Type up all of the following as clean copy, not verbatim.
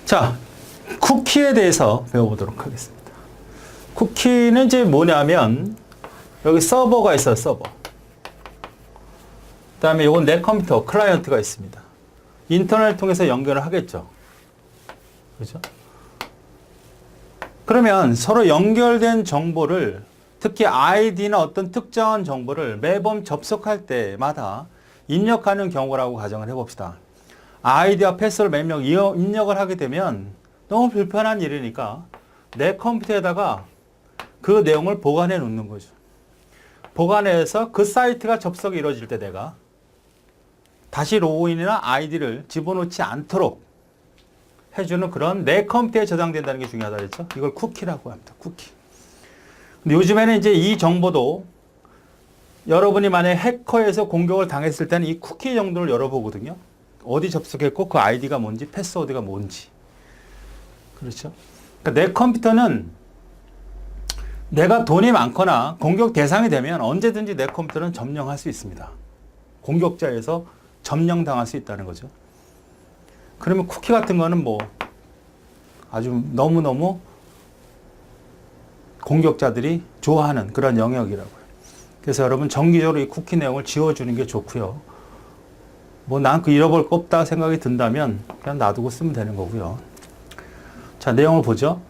자, 쿠키에 대해서 배워보도록 하겠습니다. 쿠키는 이제 뭐냐면 여기 서버가 있어요. 서버. 그 다음에 이건 내 컴퓨터 클라이언트가 있습니다. 인터넷 통해서 연결을 하겠죠. 그죠? 그러면 서로 연결된 정보를, 특히 아이디나 어떤 특정한 정보를 매번 접속할 때마다 입력하는 경우라고 가정을 해봅시다. 아이디와 패스워드 몇 명 입력을 하게 되면 너무 불편한 일이니까 내 컴퓨터에다가 그 내용을 보관해 놓는 거죠. 보관해서 그 사이트가 접속이 이루어질 때 내가 다시 로그인이나 아이디를 집어넣지 않도록 해주는 그런 내 컴퓨터에 저장된다는 게 중요하다 그랬죠. 이걸 쿠키라고 합니다. 쿠키. 근데 요즘에는 이제 이 정보도 여러분이 만약에 해커에서 공격을 당했을 때는 이 쿠키 정도를 열어보거든요. 어디 접속했고 그 아이디가 뭔지 패스워드가 뭔지. 그렇죠. 그러니까 내 컴퓨터는 내가 돈이 많거나 공격 대상이 되면 언제든지 내 컴퓨터는 점령할 수 있습니다. 공격자에서 점령당할 수 있다는 거죠. 그러면 쿠키 같은 거는 뭐 아주 너무너무 공격자들이 좋아하는 그런 영역이라고요. 그래서 여러분 정기적으로 이 쿠키 내용을 지워주는 게 좋고요. 뭐 난 그 잃어버릴 거 없다 생각이 든다면 그냥 놔두고 쓰면 되는 거고요. 자, 내용을 보죠.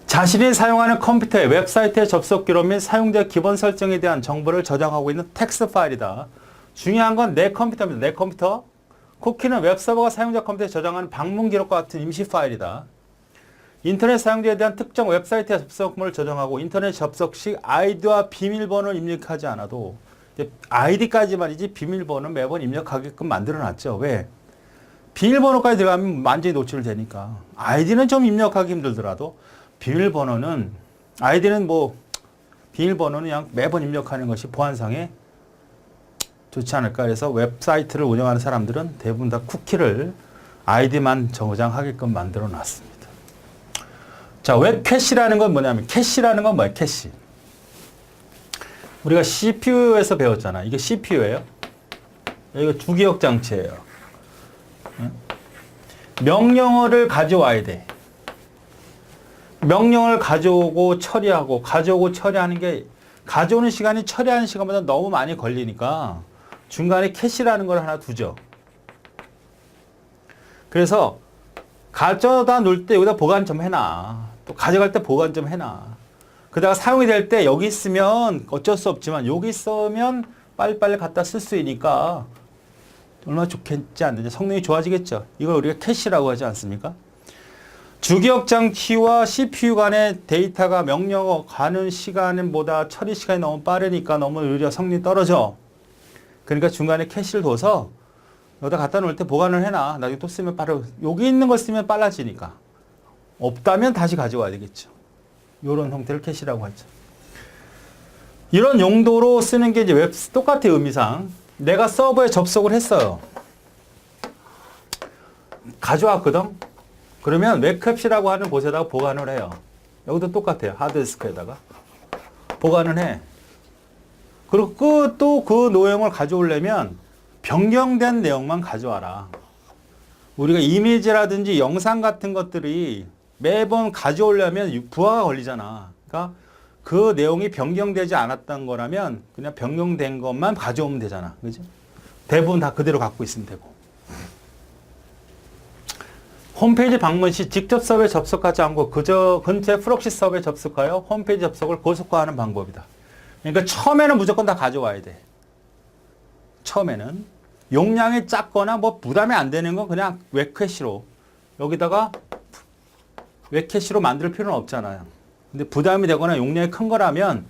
자신이 사용하는 컴퓨터의 웹사이트에 접속 기록 및 사용자 기본 설정에 대한 정보를 저장하고 있는 텍스트 파일이다. 중요한 건 내 컴퓨터입니다. 내 컴퓨터. 쿠키는 웹서버가 사용자 컴퓨터에 저장하는 방문 기록과 같은 임시 파일이다. 인터넷 사용자에 대한 특정 웹사이트의 접속물을 저장하고 인터넷 접속 시 아이디와 비밀번호를 입력하지 않아도 아이디까지만이지 비밀번호는 매번 입력하게끔 만들어놨죠. 왜? 비밀번호까지 들어가면 완전히 노출되니까. 아이디는 좀 입력하기 힘들더라도 비밀번호는 아이디는 뭐 비밀번호는 그냥 매번 입력하는 것이 보안상에 좋지 않을까. 그래서 웹사이트를 운영하는 사람들은 대부분 다 쿠키를 아이디만 저장하게끔 만들어 놨습니다. 자, 웹 캐시라는 건 뭐냐면 캐시라는 건 뭐예요? 캐시. 우리가 CPU에서 배웠잖아. 이게 CPU예요. 이거 주기억 장치예요. 명령어를 가져와야 돼. 명령을 가져오고 처리하고 가져오고 처리하는 게 가져오는 시간이 처리하는 시간보다 너무 많이 걸리니까 중간에 캐시라는 걸 하나 두죠. 그래서 가져다 놓을 때 여기다 보관 좀 해놔. 또 가져갈 때 보관 좀 해놔. 그다가 사용이 될 때 여기 있으면 어쩔 수 없지만 여기 있으면 빨리빨리 갖다 쓸 수 있으니까 얼마나 좋겠지 않느냐. 성능이 좋아지겠죠. 이걸 우리가 캐시라고 하지 않습니까? 주기억 장치와 CPU 간의 데이터가 명령어 가는 시간보다 처리 시간이 너무 빠르니까 너무 오히려 성능이 떨어져. 그러니까 중간에 캐시를 둬서 여기다 갖다 놓을 때 보관을 해놔. 나중에 또 쓰면 바로 여기 있는 거 쓰면 빨라지니까. 없다면 다시 가져와야 되겠죠. 이런 형태를 캐시라고 하죠. 이런 용도로 쓰는 게 이제 똑같아요. 의미상. 내가 서버에 접속을 했어요. 가져왔거든. 그러면 웹캡시라고 하는 곳에다가 보관을 해요. 여기도 똑같아요. 하드디스크에다가 보관을 해. 그리고 또 그 내용을 가져오려면 변경된 내용만 가져와라. 우리가 이미지라든지 영상 같은 것들이 매번 가져오려면 부하가 걸리잖아. 그러니까 그 내용이 변경되지 않았던 거라면 그냥 변경된 것만 가져오면 되잖아. 그죠? 대부분 다 그대로 갖고 있으면 되고. 홈페이지 방문 시 직접 서버에 접속하지 않고 그저 근처의 프록시 서버에 접속하여 홈페이지 접속을 고속화하는 방법이다. 그러니까 처음에는 무조건 다 가져와야 돼. 처음에는. 용량이 작거나 뭐 부담이 안 되는 건 그냥 웹캐시로 여기다가 웹캐시로 만들 필요는 없잖아요. 근데 부담이 되거나 용량이 큰 거라면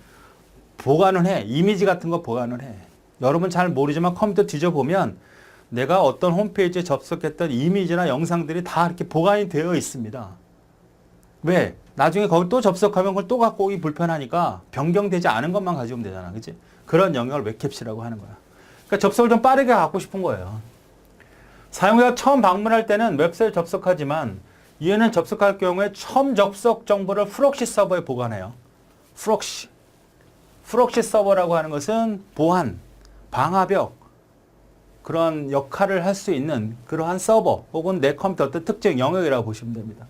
보관을 해. 이미지 같은 거 보관을 해. 여러분 잘 모르지만 컴퓨터 뒤져보면 내가 어떤 홈페이지에 접속했던 이미지나 영상들이 다 이렇게 보관이 되어 있습니다. 왜? 나중에 거기 또 접속하면 그걸 또 갖고 오기 불편하니까 변경되지 않은 것만 가져오면 되잖아. 그치? 그런 영역을 웹캡시라고 하는 거야. 그러니까 접속을 좀 빠르게 갖고 싶은 거예요. 사용자가 처음 방문할 때는 웹사이트 접속하지만 얘는 접속할 경우에 처음 접속 정보를 프록시 서버에 보관해요. 프록시 서버라고 하는 것은 보안, 방화벽, 그런 역할을 할 수 있는 그러한 서버 혹은 내 컴퓨터 어떤 특정 영역이라고 보시면 됩니다.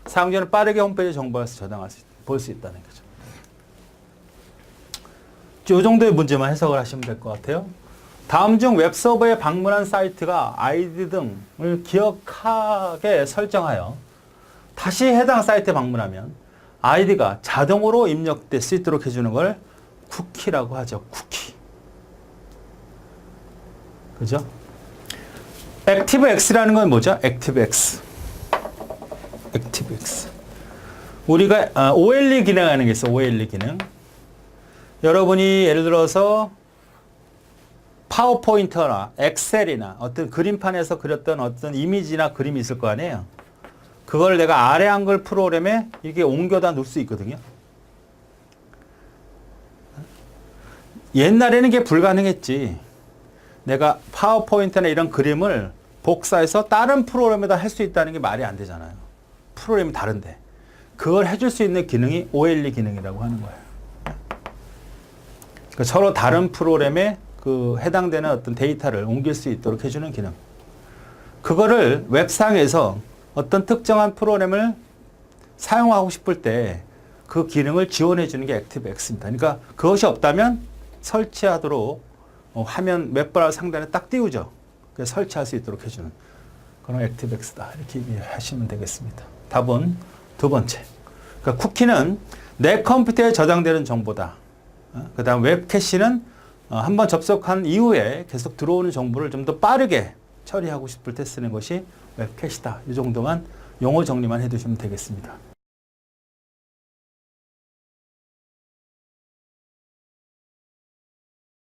사용자는 빠르게 홈페이지 정보에서 저장할 수, 볼 수 있다는 거죠. 이 정도의 문제만 해석을 하시면 될 것 같아요. 다음 중 웹서버에 방문한 사이트가 아이디 등을 기억하게 설정하여 다시 해당 사이트에 방문하면 아이디가 자동으로 입력될 수 있도록 해주는 걸 쿠키라고 하죠. 쿠키. 그죠? ActiveX라는 건 뭐죠? ActiveX. ActiveX. 우리가 OLE 기능하는 게 있어. OLE 기능. 여러분이 예를 들어서 파워포인트나 엑셀이나 어떤 그림판에서 그렸던 어떤 이미지나 그림이 있을 거 아니에요. 그걸 내가 아래 한글 프로그램에 이렇게 옮겨다 놓을 수 있거든요. 옛날에는 이게 불가능했지. 내가 파워포인트나 이런 그림을 복사해서 다른 프로그램에다 할 수 있다는 게 말이 안 되잖아요. 프로그램이 다른데. 그걸 해줄 수 있는 기능이 OLE 기능이라고 하는 거예요. 그러니까 서로 다른 프로그램에 그 해당되는 어떤 데이터를 옮길 수 있도록 해주는 기능. 그거를 웹상에서 어떤 특정한 프로그램을 사용하고 싶을 때 그 기능을 지원해 주는 게 ActiveX입니다. 그러니까 그것이 없다면 설치하도록 화면 웹브라우저 상단에 딱 띄우죠. 그래서 설치할 수 있도록 해주는 그런 ActiveX다. 이렇게 이해하시면 되겠습니다. 답은 두 번째. 그러니까 쿠키는 내 컴퓨터에 저장되는 정보다. 그 다음 웹 캐시는 한번 접속한 이후에 계속 들어오는 정보를 좀 더 빠르게 처리하고 싶을 때 쓰는 것이 웹 캐시다. 이 정도만 용어 정리만 해두시면 되겠습니다.